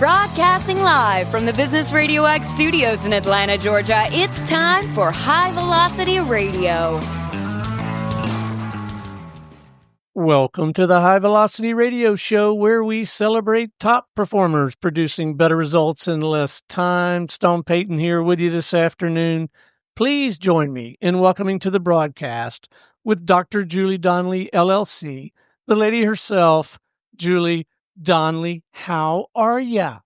Broadcasting live from the Business RadioX studios in Atlanta, Georgia, it's time for High Velocity Radio. Welcome to the High Velocity Radio Show, where we celebrate top performers producing better results in less time. Stone Payton here with you this afternoon. Please join me in welcoming to the broadcast with Dr. Julie Donley, LLC, the lady herself, Julie Donley. How are ya?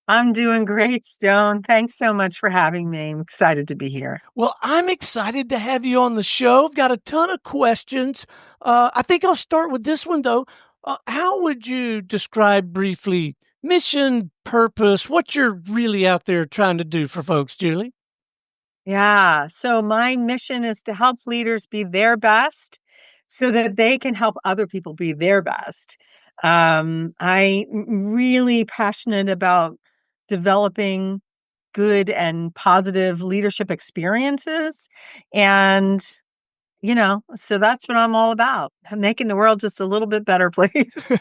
I'm doing great, Stone. Thanks so much for having me. I'm excited to be here. Well, I'm excited to have you on the show. I've got a ton of questions. I think I'll start with this one, though. How would you describe briefly mission, purpose, what you're really out there trying to do for folks, Julie? Yeah. So my mission is to help leaders be their best so that they can help other people be their best. I'm really passionate about developing good and positive leadership experiences. And, so that's what I'm all about, making the world just a little bit better place.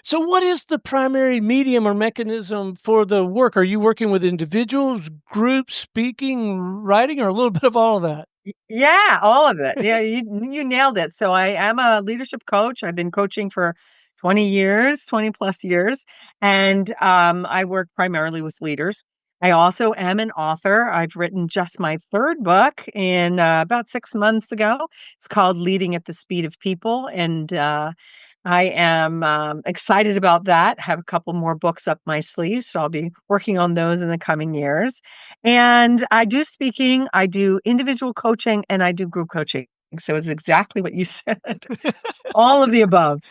So what is the primary medium or mechanism for the work? Are you working with individuals, groups, speaking, writing, or a little bit of all of that? Yeah, all of it. Yeah, you nailed it. So I am a leadership coach. I've been coaching for 20 plus years, and I work primarily with leaders. I also am an author. I've written just my third book in about 6 months ago. It's called Leading at the Speed of People, and I am excited about that. Have a couple more books up my sleeve, so I'll be working on those in the coming years. And I do speaking, I do individual coaching, and I do group coaching. So it's exactly what you said. All of the above.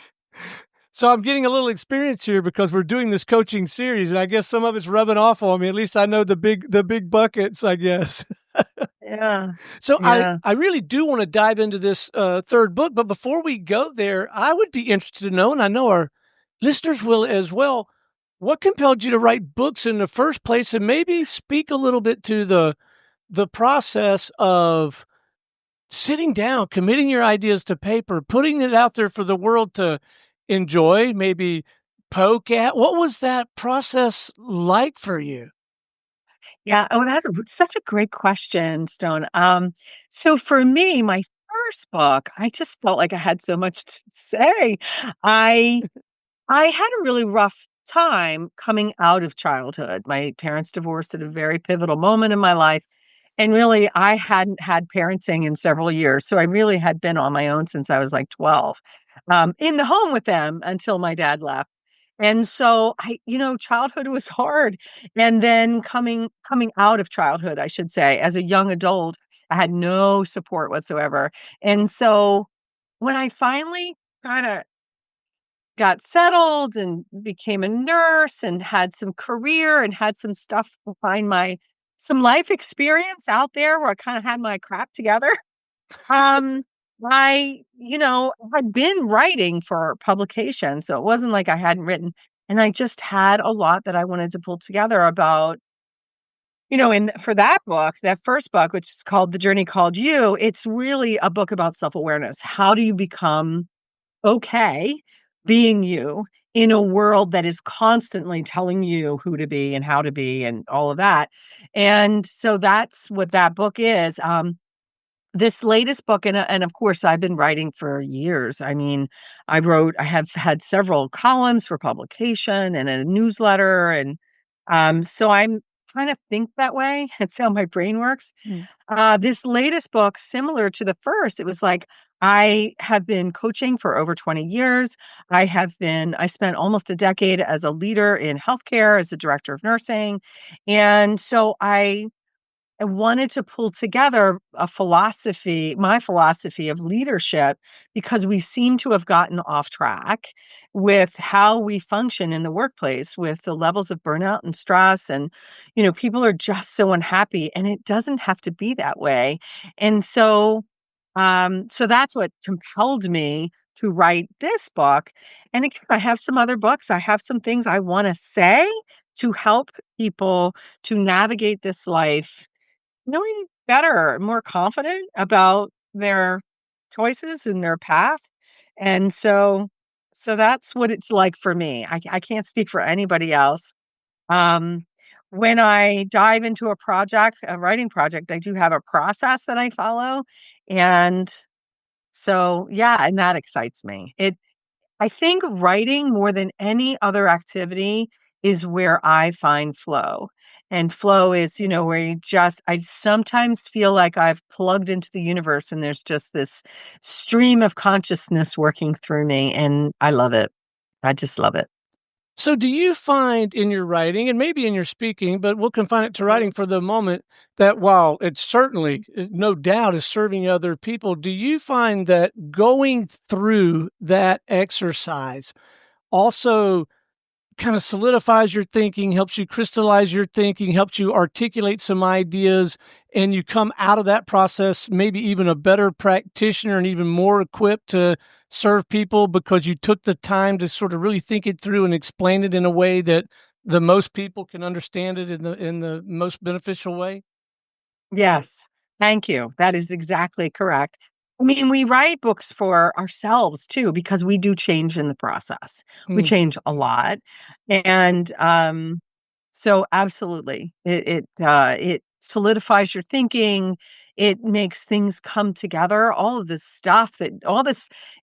So I'm getting a little experience here because we're doing this coaching series, and I guess some of it's rubbing off on me. At least I know the big buckets, I guess. Yeah. So Yeah. I really do want to dive into this third book, but before we go there, I would be interested to know, and I know our listeners will as well, what compelled you to write books in the first place, and maybe speak a little bit to the process of sitting down, committing your ideas to paper, putting it out there for the world to enjoy, maybe poke at. What was that process like for you? Yeah. Oh, that's such a great question, Stone. So for me, my first book, I just felt like I had so much to say. I I had a really rough time coming out of childhood. My parents divorced at a very pivotal moment in my life. And really, I hadn't had parenting in several years. So I really had been on my own since I was like 12, in the home with them until my dad left. And so childhood was hard. And then coming out of childhood, I should say, as a young adult, I had no support whatsoever. And so when I finally kind of got settled and became a nurse and had some career and had some stuff behind some life experience out there where I kind of had my crap together. Um, had been writing for publication, so it wasn't like I hadn't written. And I just had a lot that I wanted to pull together about, for that book, that first book, which is called The Journey Called You, it's really a book about self-awareness. How do you become okay being you in a world that is constantly telling you who to be and how to be and all of that? And so that's what that book is. This latest book, and of course, I've been writing for years. I mean, I have had several columns for publication and a newsletter, and so I'm kind of think that way. That's how my brain works. This latest book, similar to the first, it was like I have been coaching for over 20 years. I spent almost a decade as a leader in healthcare, as the director of nursing, and so I wanted to pull together my philosophy of leadership, because we seem to have gotten off track with how we function in the workplace with the levels of burnout and stress. And, people are just so unhappy, and it doesn't have to be that way. And so that's what compelled me to write this book. And again, I have some other books. I have some things I want to say to help people to navigate this life feeling better, more confident about their choices and their path. And so that's what it's like for me. I can't speak for anybody else. Um, when I dive into a project, a writing project, I do have a process that I follow. And so, yeah, and that excites me. I think writing more than any other activity is where I find flow. And flow is, where I sometimes feel like I've plugged into the universe and there's just this stream of consciousness working through me. And I love it. I just love it. So do you find in your writing and maybe in your speaking, but we'll confine it to writing for the moment, that while it certainly, no doubt, is serving other people, do you find that going through that exercise also kind of solidifies your thinking, helps you crystallize your thinking, helps you articulate some ideas, and you come out of that process maybe even a better practitioner and even more equipped to serve people because you took the time to sort of really think it through and explain it in a way that the most people can understand it in the most beneficial way? Yes. Thank you. That is exactly correct. I mean, we write books for ourselves too, because we do change in the process. We Mm. change a lot. And so absolutely. It solidifies your thinking. It makes things come together. All this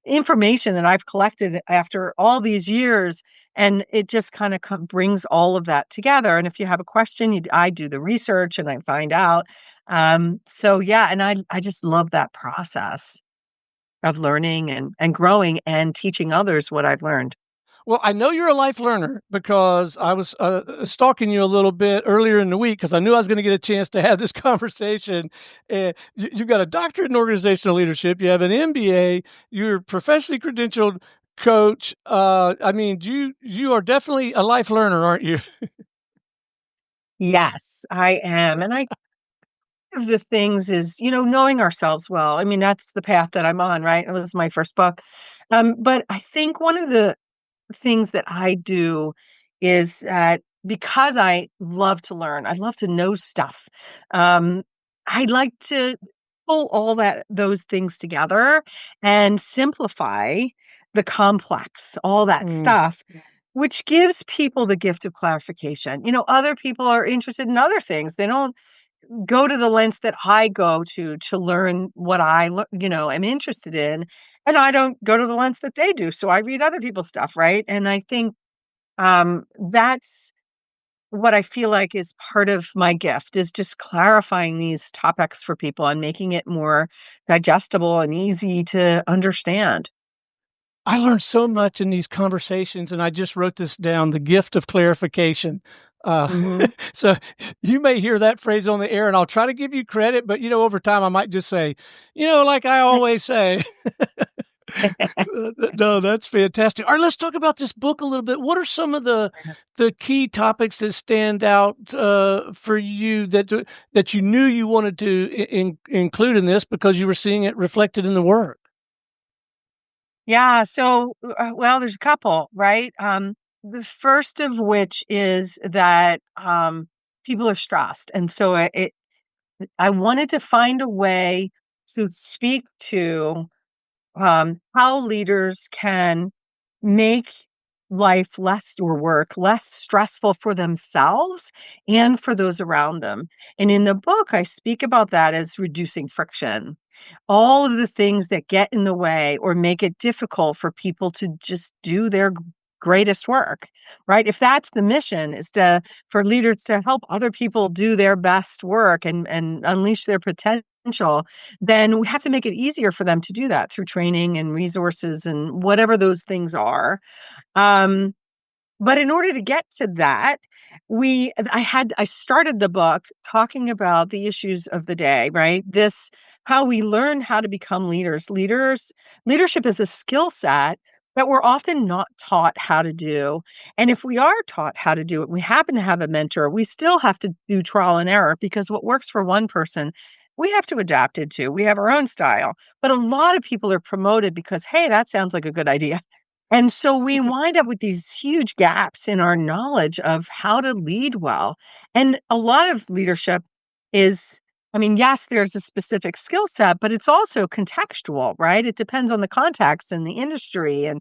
information that I've collected after all these years, and it just kind of brings all of that together. And if you have a question, I do the research and I find out. So yeah, and I just love that process of learning and growing and teaching others what I've learned. Well, I know you're a life learner because I was stalking you a little bit earlier in the week because I knew I was going to get a chance to have this conversation. And you've got a doctorate in organizational leadership. You have an MBA. You're a professionally credentialed coach. I mean, you are definitely a life learner, aren't you? Yes, I am. And of the things is, knowing ourselves well. I mean, that's the path that I'm on, right? It was my first book. But I think one of the things that I do is that because I love to learn, I love to know stuff. Um, I like to pull all those things together and simplify the complex, all that Mm. stuff, which gives people the gift of clarification. Other people are interested in other things. They don't go to the lengths that I go to learn what am interested in, and I don't go to the lengths that they do. So I read other people's stuff, right? And I think that's what I feel like is part of my gift is just clarifying these topics for people and making it more digestible and easy to understand. I learned so much in these conversations, and I just wrote this down, the gift of clarification. Uh, Hmm. so you may hear that phrase on the air, and I'll try to give you credit, but, over time, I might just say, like I always say. No, that's fantastic. All right, let's talk about this book a little bit. What are some of the key topics that stand out for you that you knew you wanted to include in this because you were seeing it reflected in the work? Yeah. So, well, there's a couple, right? The first of which is that people are stressed, and so I wanted to find a way to speak to how leaders can make life less or work less stressful for themselves and for those around them. And in the book, I speak about that as reducing friction. All of the things that get in the way or make it difficult for people to just do their greatest work, right? If that's the mission, is to for leaders to help other people do their best work and unleash their potential, then we have to make it easier for them to do that through training and resources and whatever those things are. Um, but in order to get to that, I started the book talking about the issues of the day, right? How we learn how to become leaders. Leadership is a skill set that we're often not taught how to do. And if we are taught how to do it, we happen to have a mentor, we still have to do trial and error because what works for one person, we have to adapt it to. We have our own style. But a lot of people are promoted because, hey, that sounds like a good idea. And so we wind up with these huge gaps in our knowledge of how to lead well. And a lot of leadership is, I mean, yes, there's a specific skill set, but it's also contextual, right? It depends on the context and the industry and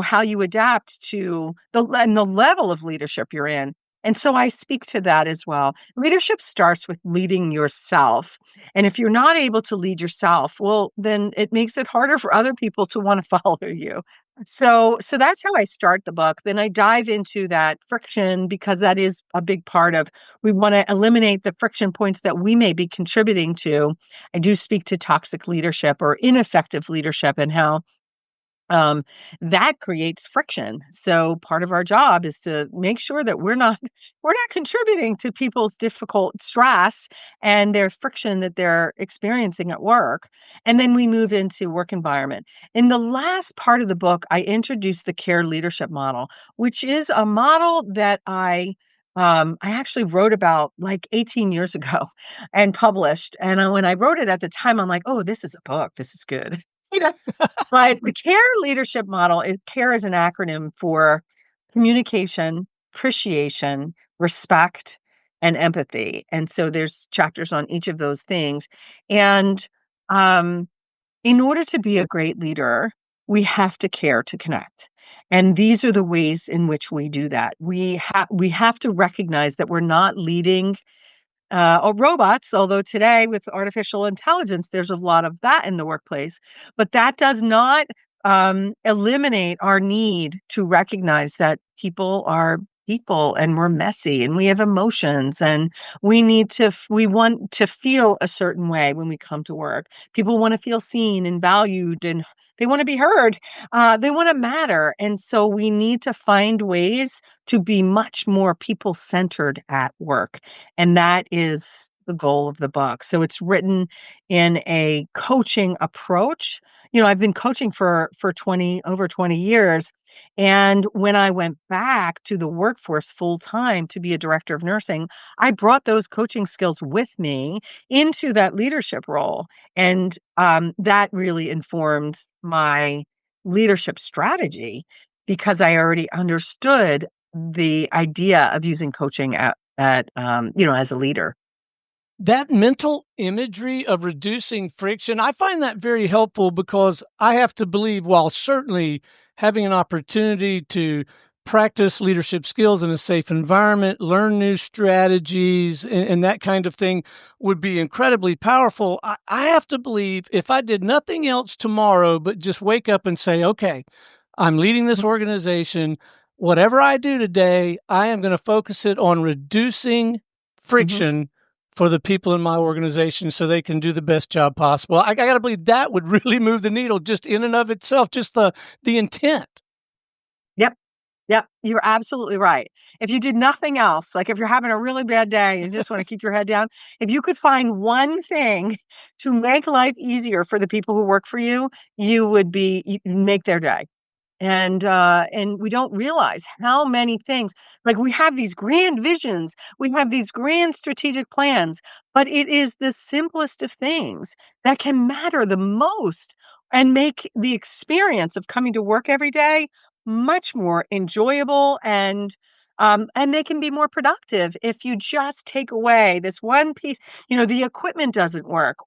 how you adapt to the level of leadership you're in. And so I speak to that as well. Leadership starts with leading yourself. And if you're not able to lead yourself, well, then it makes it harder for other people to want to follow you. So that's how I start the book. Then I dive into that friction because that is a big part of we want to eliminate the friction points that we may be contributing to. I do speak to toxic leadership or ineffective leadership and how um, that creates friction. So part of our job is to make sure that we're not contributing to people's difficult stress and their friction that they're experiencing at work. And then we move into work environment. In the last part of the book, I introduced the care leadership model, which is a model that I actually wrote about like 18 years ago and published. And when I wrote it at the time, I'm like, oh, this is a book. This is good. You know, but the care leadership model is care is an acronym for communication, appreciation, respect, and empathy. And so there's chapters on each of those things. And um, in order to be a great leader, we have to care to connect. And these are the ways in which we do that. We have to recognize that we're not leading or robots, although today with artificial intelligence, there's a lot of that in the workplace. But that does not eliminate our need to recognize that people are people and we're messy and we have emotions and we want to feel a certain way when we come to work. People want to feel seen and valued and they want to be heard. They want to matter. And so we need to find ways to be much more people centered at work. And that is the goal of the book. So it's written in a coaching approach. I've been coaching for over 20 years. And when I went back to the workforce full time to be a director of nursing, I brought those coaching skills with me into that leadership role. And that really informed my leadership strategy because I already understood the idea of using coaching as a leader. That mental imagery of reducing friction, I find that very helpful because I have to believe, while certainly having an opportunity to practice leadership skills in a safe environment, learn new strategies, and that kind of thing would be incredibly powerful. I have to believe if I did nothing else tomorrow but just wake up and say, okay, I'm leading this organization. Whatever I do today, I am going to focus it on reducing Mhm. friction for the people in my organization so they can do the best job possible. I got to believe that would really move the needle just in and of itself, just the intent. Yep. Yep. You're absolutely right. If you did nothing else, like if you're having a really bad day, you just want to keep your head down. If you could find one thing to make life easier for the people who work for you, you'd make their day. And we don't realize how many things, like we have these grand visions, we have these grand strategic plans, but it is the simplest of things that can matter the most and make the experience of coming to work every day much more enjoyable and they can be more productive if you just take away this one piece. The equipment doesn't work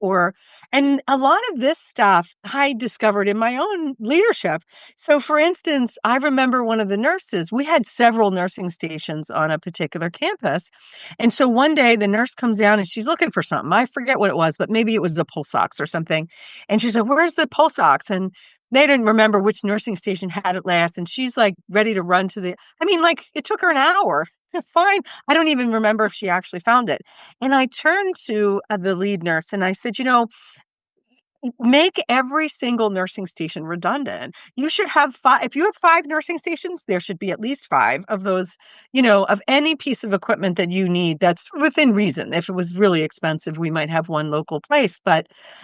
and a lot of this stuff I discovered in my own leadership. So, for instance, I remember one of the nurses, we had several nursing stations on a particular campus. And so one day the nurse comes down and she's looking for something. I forget what it was, but maybe it was the pulse ox or something. And she said, "Where's the pulse ox?" And they didn't remember which nursing station had it last. And she's like ready to run like it took her an hour. Fine. I don't even remember if she actually found it. And I turned to the lead nurse and I said, make every single nursing station redundant. You should have five. If you have five nursing stations, there should be at least five of those, of any piece of equipment that you need that's within reason. If it was really expensive, we might have one local place.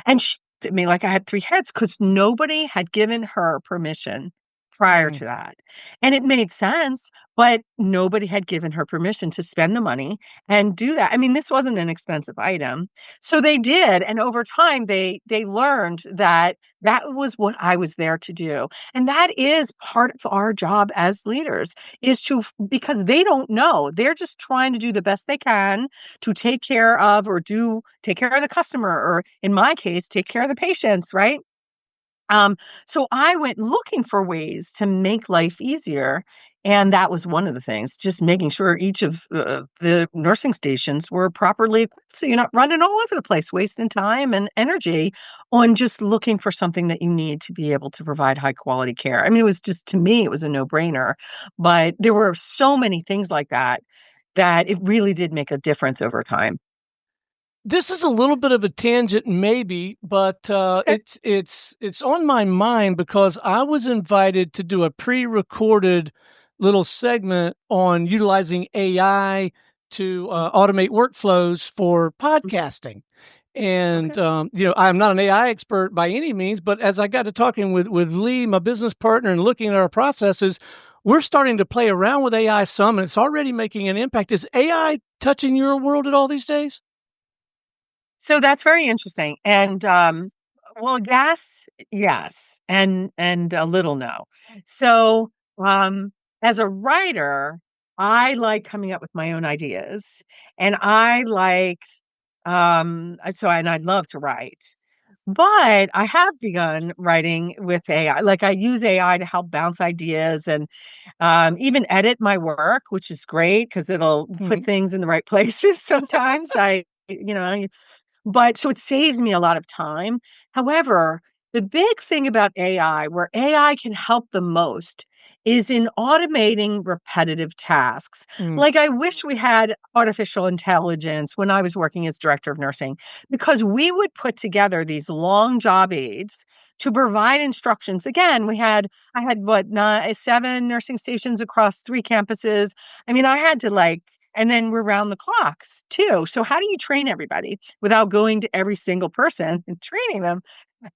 And she looked at me like I had three heads because nobody had given her permission prior Mm. to that. And it made sense, but nobody had given her permission to spend the money and do that. I mean, this wasn't an expensive item. So they did, and over time, they learned that that was what I was there to do, and that is part of our job as leaders is because they don't know. They're just trying to do the best they can to take care of the customer, or in my case, take care of the patients, right? So I went looking for ways to make life easier. And that was one of the things, just making sure each of the nursing stations were properly equipped. So you're not running all over the place, wasting time and energy on just looking for something that you need to be able to provide high quality care. I mean, it was just, to me, it was a no brainer. But there were so many things like that, that it really did make a difference over time. This is a little bit of a tangent, maybe, but Okay. it's on my mind because I was invited to do a pre-recorded little segment on utilizing AI to automate workflows for podcasting. And Okay. I'm not an AI expert by any means, but as I got to talking with Lee, my business partner, and looking at our processes, we're starting to play around with AI some, and it's already making an impact. Is AI touching your world at all these days? So that's very interesting. And well, yes, and a little no. So as a writer, I like coming up with my own ideas, and I like and I love to write. But I have begun writing with AI. Like, I use AI to help bounce ideas and even edit my work, which is great because it'll put things in the right places. Sometimes but so it saves me a lot of time. However, the big thing about AI, where AI can help the most, is in automating repetitive tasks. Mm. Like, I wish we had artificial intelligence when I was working as director of nursing, because we would put together these long job aids to provide instructions. Again, I had what, 7 nursing stations across 3 campuses. I mean, I had to, like, and then we're round the clocks too. So how do you train everybody without going to every single person and training them?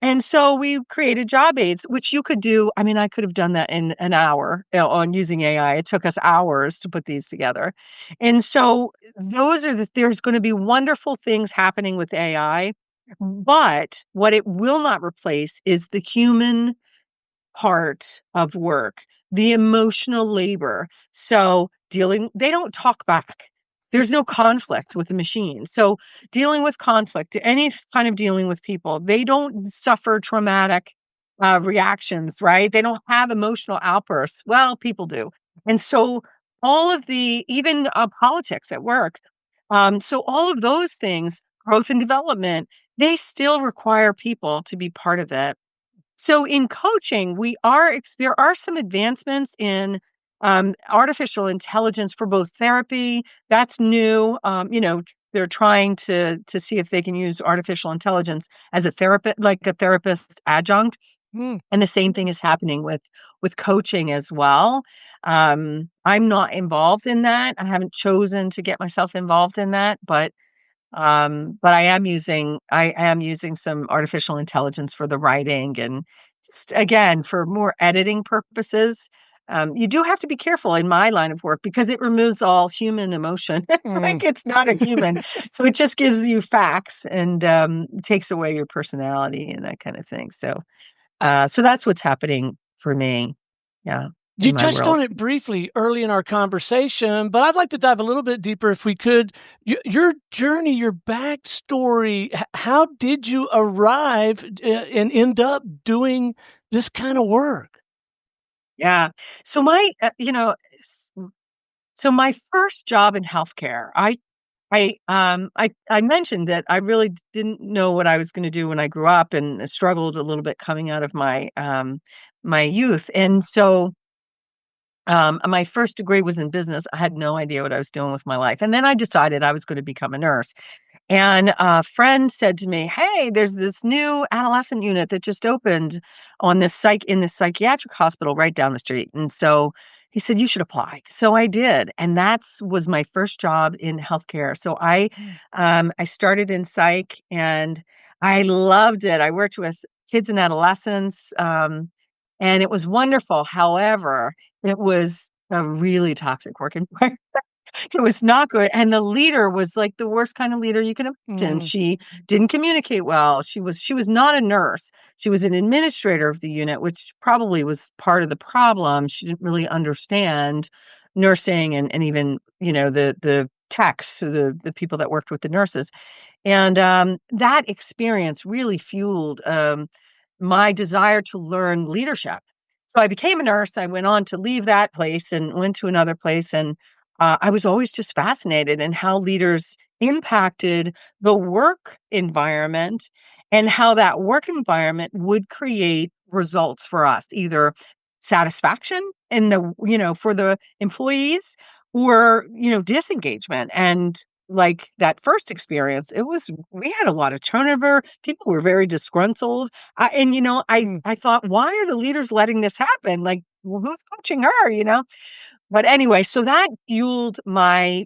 And so we created job aids, which you could do. I mean, I could have done that in an hour, on using AI. It took us hours to put these together. And so there's going to be wonderful things happening with AI, but what it will not replace is the human part of work, the emotional labor. So they don't talk back. There's no conflict with the machine. So dealing with conflict, any kind of dealing with people, they don't suffer traumatic reactions, right? They don't have emotional outbursts. Well, people do. And so all of even politics at work. So all of those things, growth and development, they still require people to be part of it. So in coaching, there are some advancements in artificial intelligence for both therapy. That's new. They're trying to see if they can use artificial intelligence as a therapist, like a therapist's adjunct. Mm. And the same thing is happening with coaching as well. I'm not involved in that. I haven't chosen to get myself involved in that, but I am using some artificial intelligence for the writing, and just, again, for more editing purposes. You do have to be careful in my line of work because it removes all human emotion. It's like Mm. it's not a human. So it just gives you facts and takes away your personality and that kind of thing. So that's what's happening for me. Yeah, You in my touched world. on it briefly early in our conversation, but I'd like to dive a little bit deeper if we could. Your journey, your backstory, how did you arrive and end up doing this kind of work? Yeah. So my first job in healthcare, I mentioned that I really didn't know what I was gonna do when I grew up, and struggled a little bit coming out of my youth. And so, my first degree was in business. I had no idea what I was doing with my life. And then I decided I was gonna become a nurse. And a friend said to me, "Hey, there's this new adolescent unit that just opened in this psychiatric hospital right down the street." And so he said, "You should apply." So I did, and that's was my first job in healthcare. So Mm. I started in psych, and I loved it. I worked with kids and adolescents, and it was wonderful. However, it was a really toxic work environment. It was not good, and the leader was, like, the worst kind of leader you can imagine. Mm. She didn't communicate well. She was not a nurse. She was an administrator of the unit, which probably was part of the problem. She didn't really understand nursing, and even, the techs, so the people that worked with the nurses. And, that experience really fueled, my desire to learn leadership. So I became a nurse. I went on to leave that place and went to another place. And I was always just fascinated in how leaders impacted the work environment and how that work environment would create results for us, either satisfaction in the, for the employees or, disengagement. And like that first experience, we had a lot of turnover. People were very disgruntled. I thought, why are the leaders letting this happen? Like, well, who's coaching her? But anyway, so that fueled my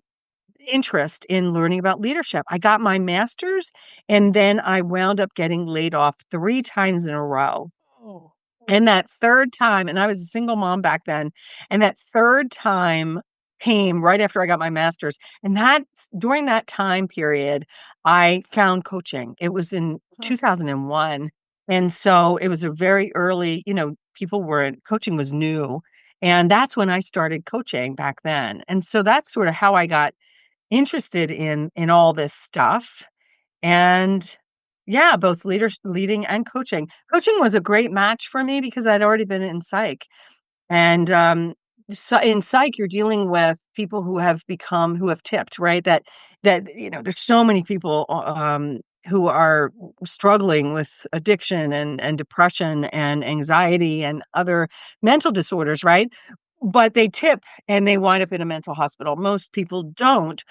interest in learning about leadership. I got my master's and then I wound up getting laid off 3 times in a row. Oh. And that third time, and I was a single mom back then, and that third time came right after I got my master's. And during that time period, I found coaching. It was in 2001. And so it was a very early, coaching was new. And that's when I started coaching back then. And so that's sort of how I got interested in all this stuff. And yeah, both leading and coaching. Coaching was a great match for me because I'd already been in psych. And so in psych, you're dealing with people who have tipped, right? There's so many people who are struggling with addiction and depression and anxiety and other mental disorders, right? But they tip and they wind up in a mental hospital. Most people don't.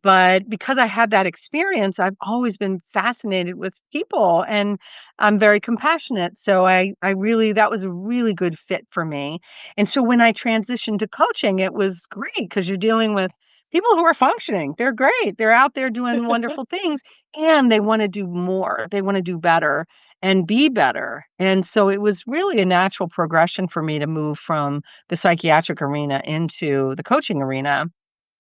But because I had that experience, I've always been fascinated with people and I'm very compassionate. So that was a really good fit for me. And so when I transitioned to coaching, it was great because you're dealing with people who are functioning. They're great. They're out there doing wonderful things and they want to do more. They want to do better and be better. And so it was really a natural progression for me to move from the psychiatric arena into the coaching arena,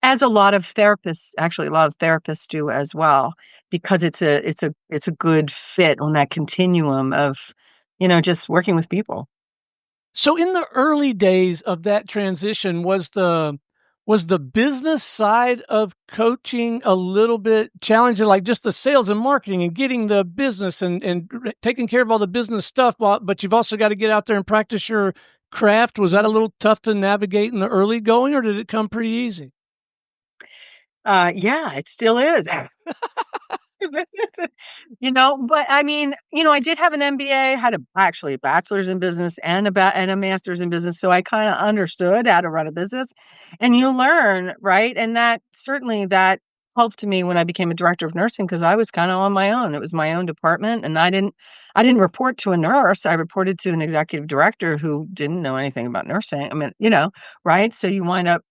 as a lot of therapists do as well, because it's a good fit on that continuum of, just working with people. So in the early days of that transition, was the business side of coaching a little bit challenging, like just the sales and marketing and getting the business and taking care of all the business stuff, but you've also got to get out there and practice your craft? Was that a little tough to navigate in the early going, or did it come pretty easy? Yeah, it still is. But I mean, I did have an MBA, had actually a bachelor's in business and a master's in business. So I kind of understood how to run a business and you learn, right? And that helped me when I became a director of nursing because I was kind of on my own. It was my own department and I didn't report to a nurse. I reported to an executive director who didn't know anything about nursing. I mean, right? So you wind up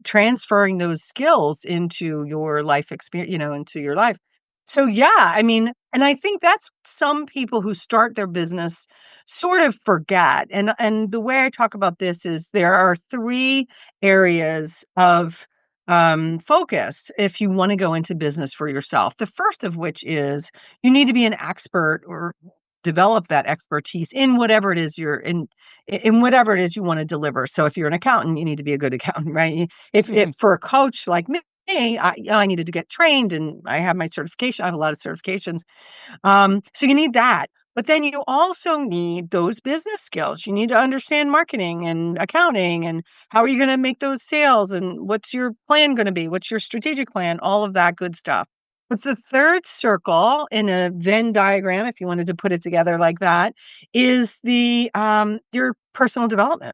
transferring those skills into your life experience, into your life. So yeah, I mean, and I think that's some people who start their business sort of forget. And the way I talk about this is there are 3 areas of focus if you want to go into business for yourself. The first of which is you need to be an expert or develop that expertise in whatever it is in whatever it is you want to deliver. So if you're an accountant, you need to be a good accountant, right? If for a coach like me, I needed to get trained and I have my certification. I have a lot of certifications. So you need that. But then you also need those business skills. You need to understand marketing and accounting and how are you going to make those sales and what's your plan going to be? What's your strategic plan? All of that good stuff. But the third circle in a Venn diagram, if you wanted to put it together like that, is your personal development.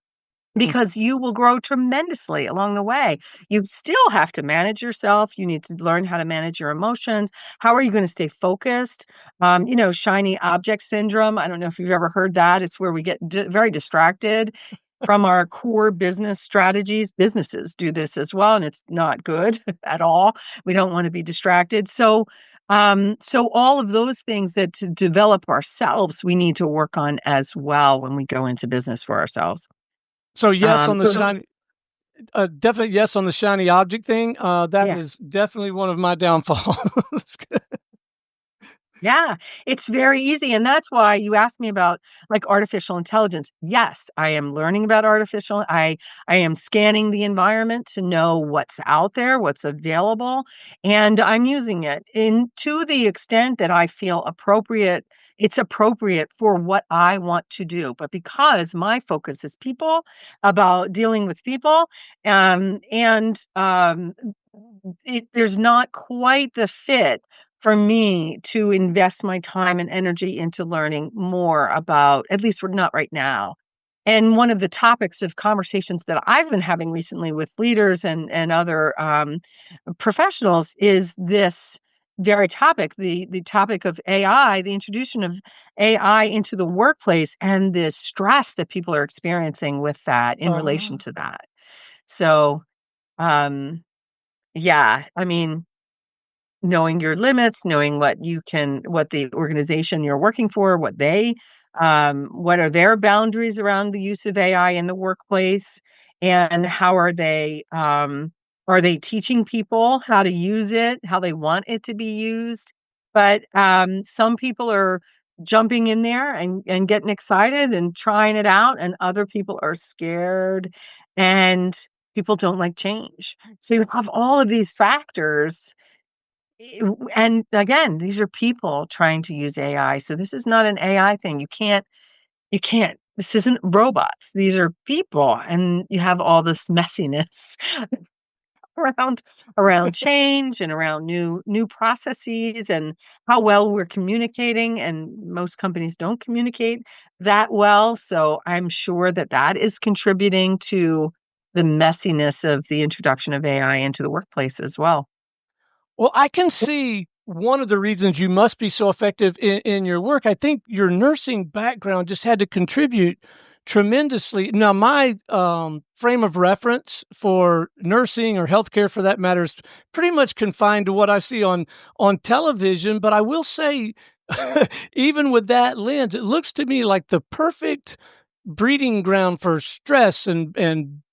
Because you will grow tremendously along the way. You still have to manage yourself. You need to learn how to manage your emotions. How are you going to stay focused? Shiny object syndrome. I don't know if you've ever heard that. It's where we get very distracted from our core business strategies. Businesses do this as well, and it's not good at all. We don't want to be distracted. So all of those things that to develop ourselves, we need to work on as well when we go into business for ourselves. So yes, on the shiny, definitely yes on the shiny object thing. That is definitely one of my downfalls. Yeah, it's very easy. And that's why you asked me about like artificial intelligence. Yes, I am learning about I am scanning the environment to know what's out there, what's available, and I'm using it to the extent that I feel appropriate it's appropriate for what I want to do. But because my focus is people, about dealing with people, and there's not quite the fit for me to invest my time and energy into learning more about, at least we're not right now. And one of the topics of conversations that I've been having recently with leaders and other professionals is this very topic, the topic of AI, the introduction of AI into the workplace and the stress that people are experiencing with that in relation to that. So, um, yeah, I mean, knowing your limits, knowing what the organization you're working for, what are their boundaries around the use of AI in the workplace, and how are they teaching people how to use it, how they want it to be used? But some people are jumping in there and getting excited and trying it out, and other people are scared, and people don't like change. So you have all of these factors and again, these are people trying to use AI. So this is not an AI thing. You can't, this isn't robots. These are people. And you have all this messiness around change and around new processes and how well we're communicating. And most companies don't communicate that well. So I'm sure that that is contributing to the messiness of the introduction of AI into the workplace as well. Well, I can see one of the reasons you must be so effective in your work. I think your nursing background just had to contribute tremendously. Now, my frame of reference for nursing or healthcare, for that matter, is pretty much confined to what I see on television. But I will say, even with that lens, it looks to me like the perfect breeding ground for stress and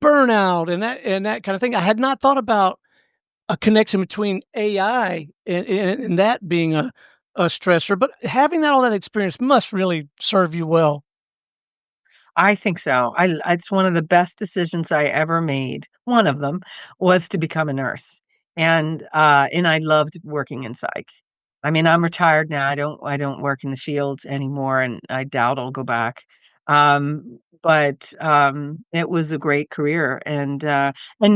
burnout and that kind of thing. I had not thought about a connection between AI and that being a stressor, but having all that experience must really serve you well. I think so. It's one of the best decisions I ever made. One of them was to become a nurse, and I loved working in psych. I mean, I'm retired now. I don't work in the fields anymore, and I doubt I'll go back. But it was a great career, and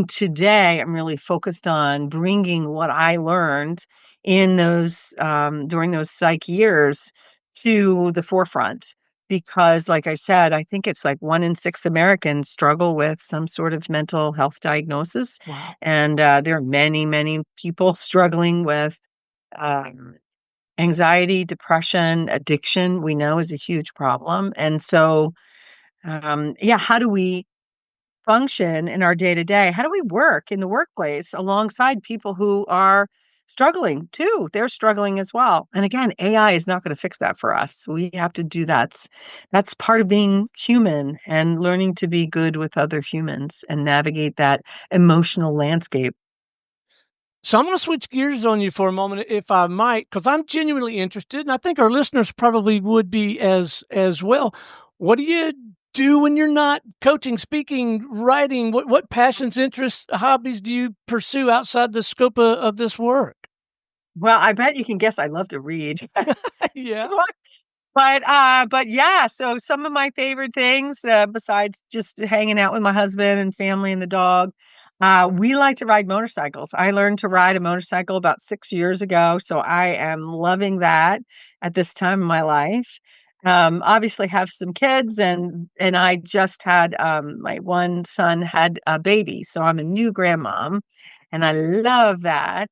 today I'm really focused on bringing what I learned in those during those psych years to the forefront because, like I said, I think it's like 1 in 6 Americans struggle with some sort of mental health diagnosis, Wow. and, there are many, many people struggling with, um, anxiety, depression, addiction, we know is a huge problem, and so, yeah, how do we function in our day to day? How do we work in the workplace alongside people who are struggling too? They're struggling as well. And again, AI is not going to fix that for us. We have to do that's part of being human and learning to be good with other humans and navigate that emotional landscape. So I'm going to switch gears on you for a moment, if I might, because I'm genuinely interested, and I think our listeners probably would be as well. What do you do when you're not coaching, speaking, writing? What passions, interests, hobbies do you pursue outside the scope of this work? Well, I bet you can guess I love to read. Yeah. So but yeah, so some of my favorite things, besides just hanging out with my husband and family and the dog, we like to ride motorcycles. I learned to ride a motorcycle about 6 years ago, so I am loving that at this time in my life. Obviously have some kids and I just had, my one son had a baby, so I'm a new grandmom, and I love that.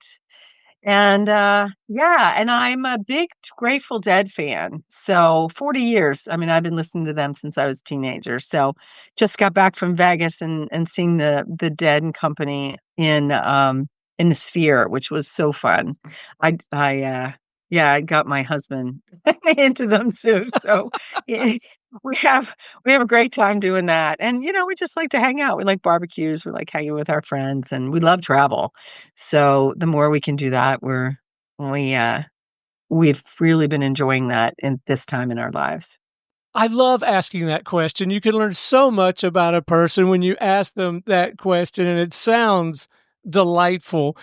And, yeah, and I'm a big Grateful Dead fan. So 40 years. I mean, I've been listening to them since I was a teenager. So just got back from Vegas and seeing the Dead and Company in the Sphere, which was so fun. I yeah, I got my husband into them too. So yeah, we have we have a great time doing that. And we just like to hang out. We like barbecues, we like hanging with our friends, and we love travel. So the more we can do that, we we've really been enjoying that in this time in our lives. I love asking that question. You can learn so much about a person when you ask them that question, and it sounds delightful.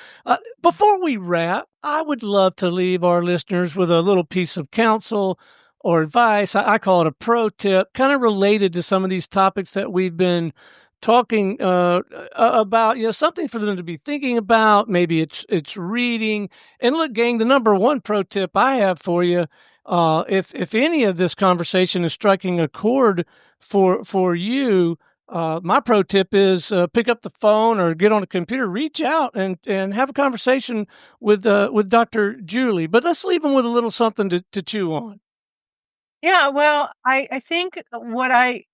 Before we wrap, I would love to leave our listeners with a little piece of counsel or advice. I call it a pro tip, kind of related to some of these topics that we've been talking about, something for them to be thinking about. Maybe it's reading. And look, gang, the number one pro tip I have for you, if any of this conversation is striking a chord for you, my pro tip is pick up the phone or get on the computer, reach out and have a conversation with Dr. Julie. But let's leave them with a little something to chew on. Yeah, well, I think what I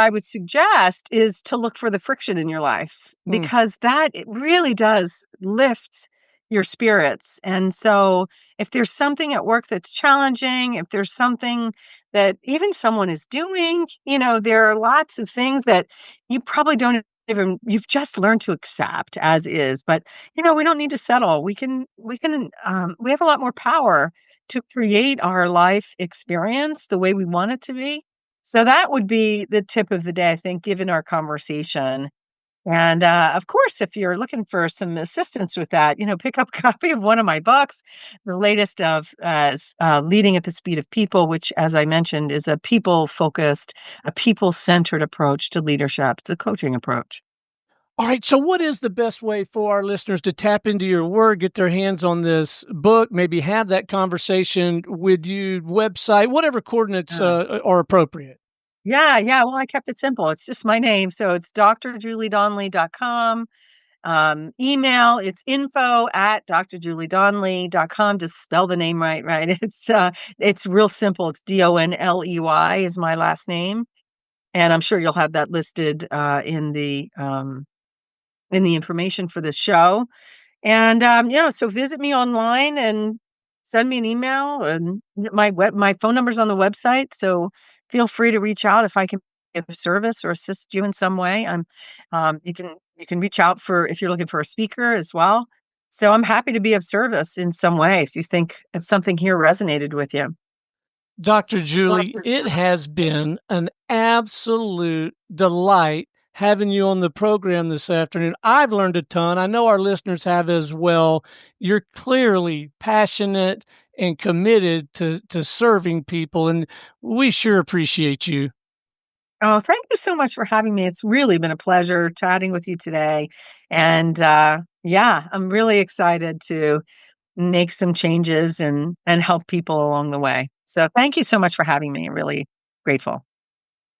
would suggest is to look for the friction in your life, Mm. because that it really does lift your spirits. And so if there's something at work that's challenging, if there's something that even someone is doing, there are lots of things that you probably don't even, you've just learned to accept as is. But, we don't need to settle. We have a lot more power to create our life experience the way we want it to be. So that would be the tip of the day, I think, given our conversation. And of course, if you're looking for some assistance with that, pick up a copy of one of my books, the latest of Leading at the Speed of People, which, as I mentioned, is a people-focused, a people-centered approach to leadership. It's a coaching approach. All right. So, what is the best way for our listeners to tap into your work, get their hands on this book, maybe have that conversation with you, website, whatever coordinates are appropriate? Yeah. Well, I kept it simple. It's just my name. So it's drjuliedonley.com. Email, it's info@drjuliedonley.com. Just spell the name right? It's real simple. It's Donley is my last name. And I'm sure you'll have that listed in the information for this show. And so visit me online and send me an email, and my phone number's on the website. So feel free to reach out if I can be of service or assist you in some way. You can reach out for if you're looking for a speaker as well. So I'm happy to be of service in some way if something here resonated with you. Dr. Julie, it has been an absolute delight having you on the program this afternoon. I've learned a ton. I know our listeners have as well. You're clearly passionate and committed to serving people, and we sure appreciate you. Oh, thank you so much for having me. It's really been a pleasure chatting with you today. And yeah, I'm really excited to make some changes and help people along the way. So thank you so much for having me. I'm really grateful.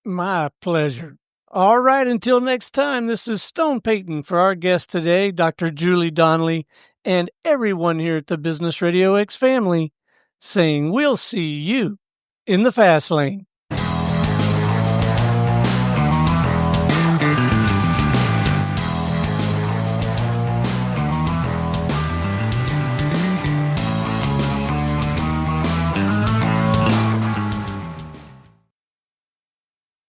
My pleasure. All right, until next time, this is Stone Payton for our guest today, Dr. Julie Donley, and everyone here at the Business Radio X family, saying we'll see you in the fast lane.